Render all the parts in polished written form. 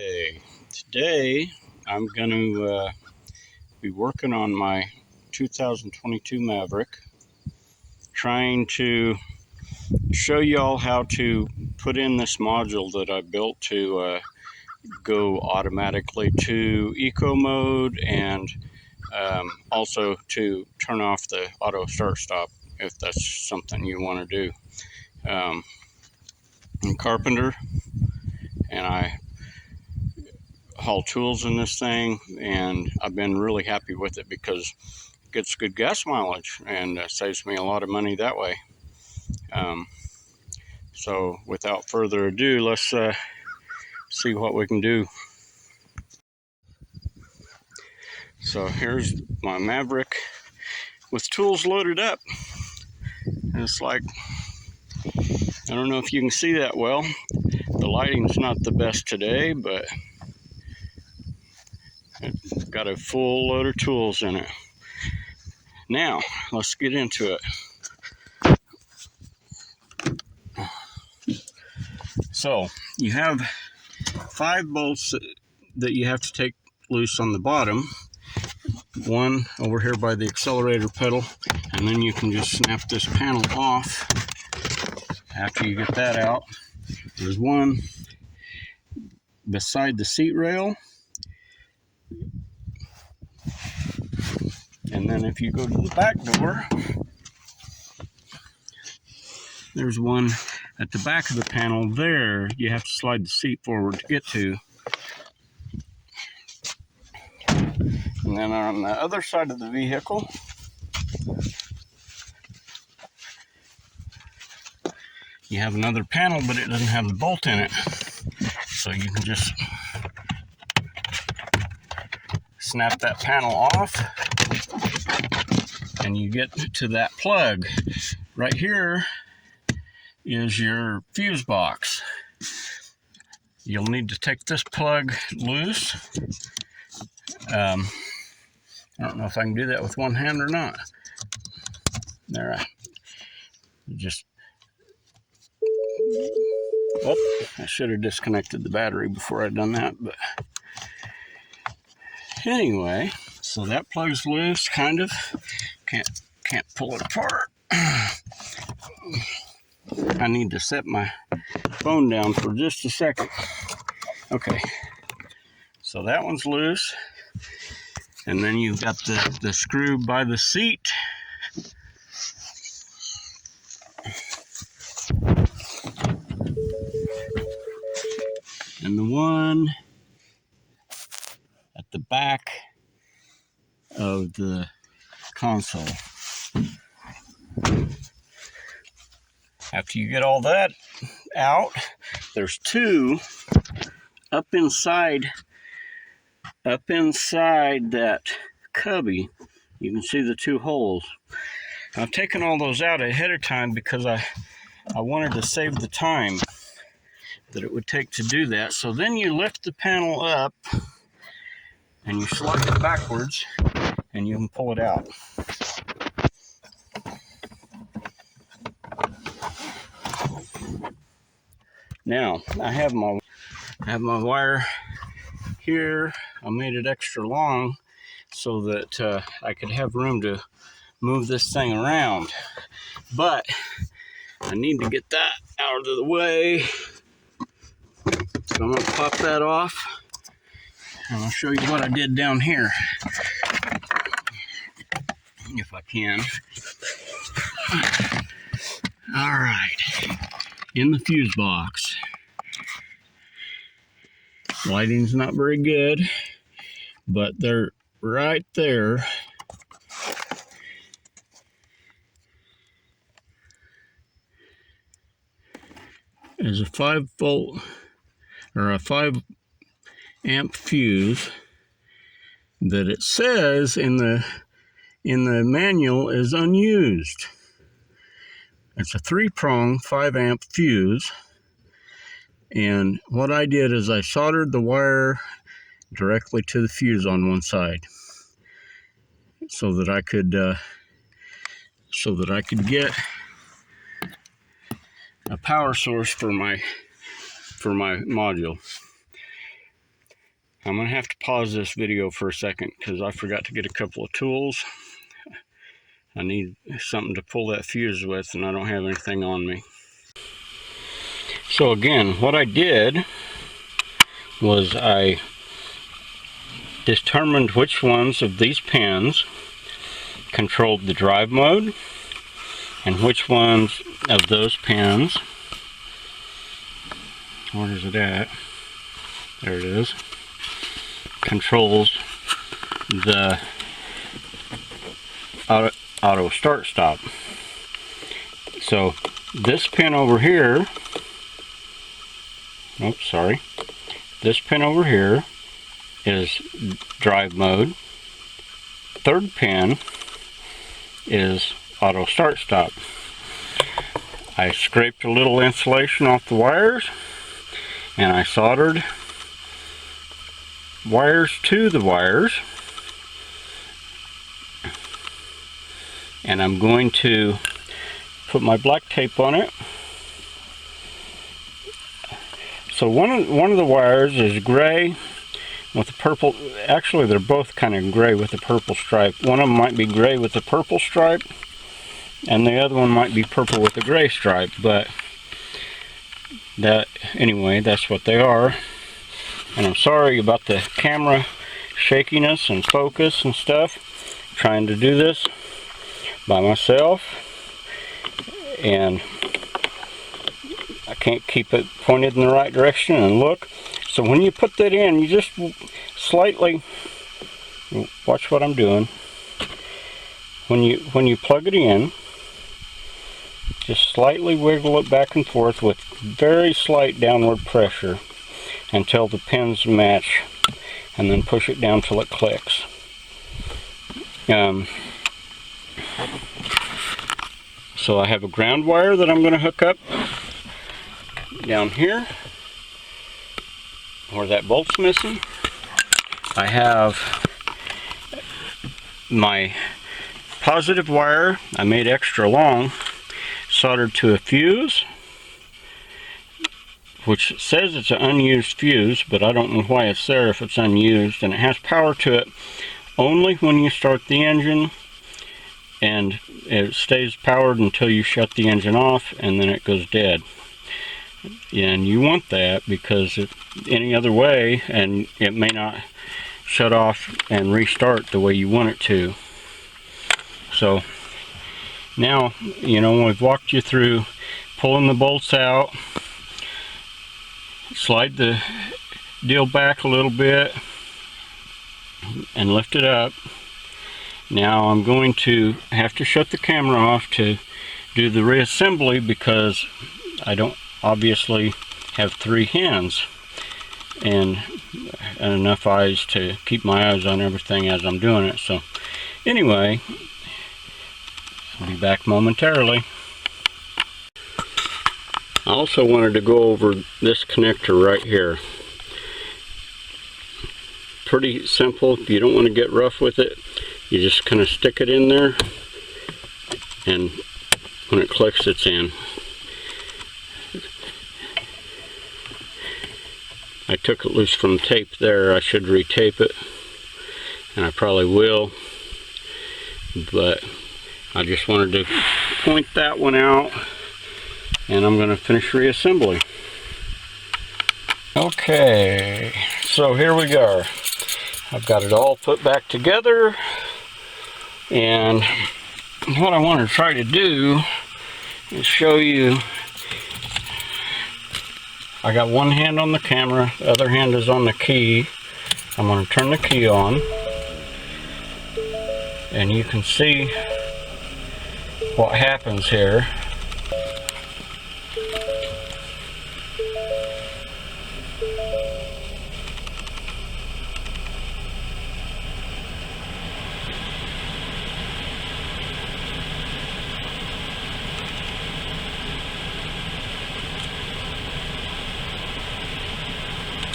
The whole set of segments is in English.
Hey, today I'm going to be working on my 2022 Maverick, trying to show y'all how to put in this module that I built to go automatically to Eco Mode and also to turn off the auto start stop if that's something you want to do. I'm a carpenter and I haul tools in this thing, and I've been really happy with it because it gets good gas mileage and saves me a lot of money that way. So without further ado, let's see what we can do. So here's my Maverick with tools loaded up. And it's like, I don't know if you can see that well. The lighting's not the best today, but it's got a full load of tools in it. Now, let's get into it. So, you have 5 bolts that you have to take loose on the bottom. One over here by the accelerator pedal, and then you can just snap this panel off after you get that out. There's one beside the seat rail, and then if you go to the back door, there's one at the back of the panel there. You have to slide the seat forward to get to. And then on the other side of the vehicle, you have another panel, but it doesn't have the bolt in it. So you can just snap that panel off, and you get to that plug. Right here is your fuse box. You'll need to take this plug loose. I don't know if I can do that with one hand or not. There, just, oh, I should have disconnected the battery before I'd done that, but anyway, so that plug's loose, kind of. Can't pull it apart. I need to set my phone down for just a second. Okay, so that one's loose. And then you've got the screw by the seat. And the one at the back of the console. After you get all that out, there's two up inside that cubby. You can see the 2 holes. I've taken all those out ahead of time because I wanted to save the time that it would take to do that. So then you lift the panel up and you slide it backwards and you can pull it out. Now I have my wire here. I made it extra long so that I could have room to move this thing around, but I need to get that out of the way. So I'm going to pop that off, and I'll show you what I did down here, if I can. All right, in the fuse box. Lighting's not very good, but they're right there. Is a 5-volt or a 5-amp fuse that it says in the manual is unused. It's a 3-prong 5-amp fuse, and what I did is I soldered the wire directly to the fuse on one side so that I could get a power source for my module. I'm going to have to pause this video for a second because I forgot to get a couple of tools. I need something to pull that fuse with, and I don't have anything on me. So again, what I did was I determined which ones of these pins controlled the drive mode and which ones of those pins, where is it at? There it is, controls the auto start stop. So this pin over here, oops, sorry, this pin over here is drive mode. Third pin is auto start stop. I scraped a little insulation off the wires and I soldered wires to the wires, and I'm going to put my black tape on it. So one of the wires is gray with a purple, actually they're both kind of gray with a purple stripe. One of them might be gray with a purple stripe and the other one might be purple with a gray stripe, but that, anyway, that's what they are. And I'm sorry about the camera shakiness and focus and stuff. I'm trying to do this by myself and I can't keep it pointed in the right direction and look. So when you put that in, you just slightly, watch what I'm doing. When you plug it in, just slightly wiggle it back and forth with very slight downward pressure until the pins match, and then push it down till it clicks. So I have a ground wire that I'm going to hook up down here where that bolt's missing. I have my positive wire, I made extra long, soldered to a fuse, which says it's an unused fuse, but I don't know why it's there if it's unused, and it has power to it only when you start the engine, and it stays powered until you shut the engine off and then it goes dead. And you want that because if any other way, and it may not shut off and restart the way you want it to. So now, you know, we've walked you through pulling the bolts out, slide the deal back a little bit and lift it up. Now I'm going to have to shut the camera off to do the reassembly because I don't obviously have 3 hands and enough eyes to keep my eyes on everything as I'm doing it. So anyway, I'll be back momentarily. I also wanted to go over this connector right here. Pretty simple. If you don't want to get rough with it, you just kind of stick it in there, and when it clicks, it's in. I took it loose from the tape there. I should retape it, and I probably will, but I just wanted to point that one out, and I'm going to finish reassembly. Okay, so here we go. I've got it all put back together, and what I want to try to do is show you. I got one hand on the camera, the other hand is on the key. I'm going to turn the key on, and you can see what happens here.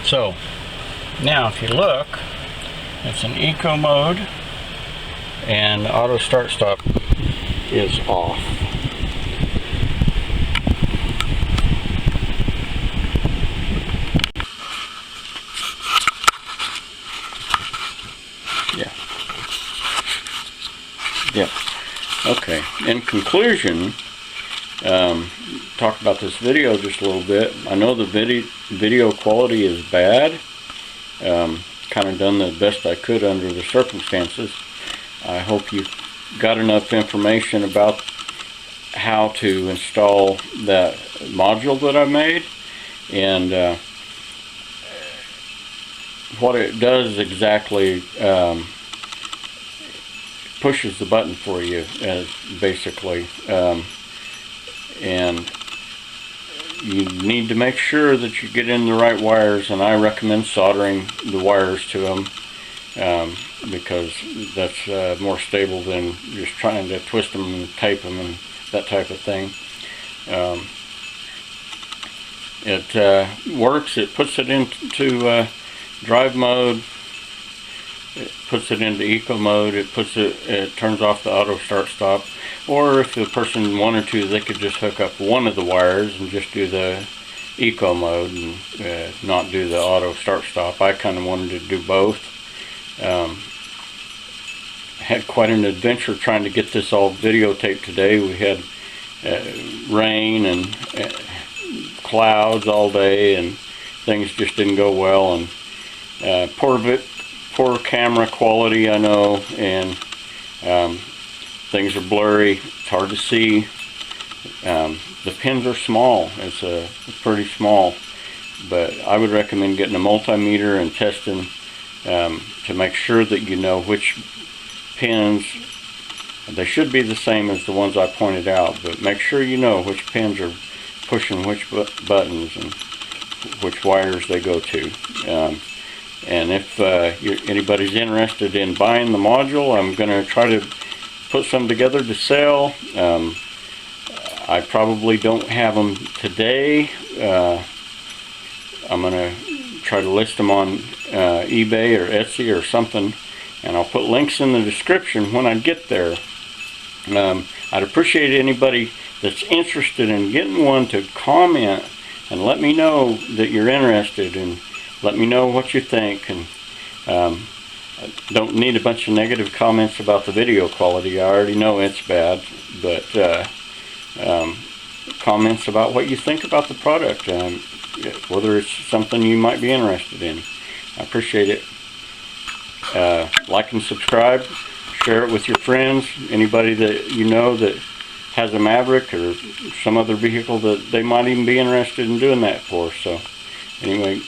So now if you look, it's an eco mode and auto start stop is off. Yeah. Okay. In conclusion, talk about this video just a little bit. I know the video quality is bad. Kind of done the best I could under the circumstances. I hope you got enough information about how to install that module that I made, and what it does exactly. Pushes the button for you, basically, and you need to make sure that you get in the right wires, and I recommend soldering the wires to them, because that's more stable than just trying to twist them and tape them and that type of thing. It works. It puts it into drive mode. It puts it into eco mode. It turns off the auto start stop. Or if the person wanted to, they could just hook up one of the wires and just do the eco mode and not do the auto start stop. I kind of wanted to do both. Had quite an adventure trying to get this all videotaped today. We had rain and clouds all day, and things just didn't go well, and poor camera quality, I know, and things are blurry. It's hard to see. The pins are small. It's pretty small, but I would recommend getting a multimeter and testing to make sure that you know which pins. They should be the same as the ones I pointed out, but make sure you know which pins are pushing which buttons and which wires they go to. And if anybody's interested in buying the module, I'm going to try to put some together to sell. I probably don't have them today. I'm going to try to list them on eBay or Etsy or something, and I'll put links in the description when I get there. I'd appreciate anybody that's interested in getting one to comment and let me know that you're interested, and let me know what you think. And I don't need a bunch of negative comments about the video quality. I already know it's bad, but comments about what you think about the product, whether it's something you might be interested in. I appreciate it. Like and subscribe, share it with your friends, anybody that you know that has a Maverick or some other vehicle that they might even be interested in doing that for. So anyway,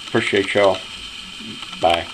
appreciate y'all. Bye.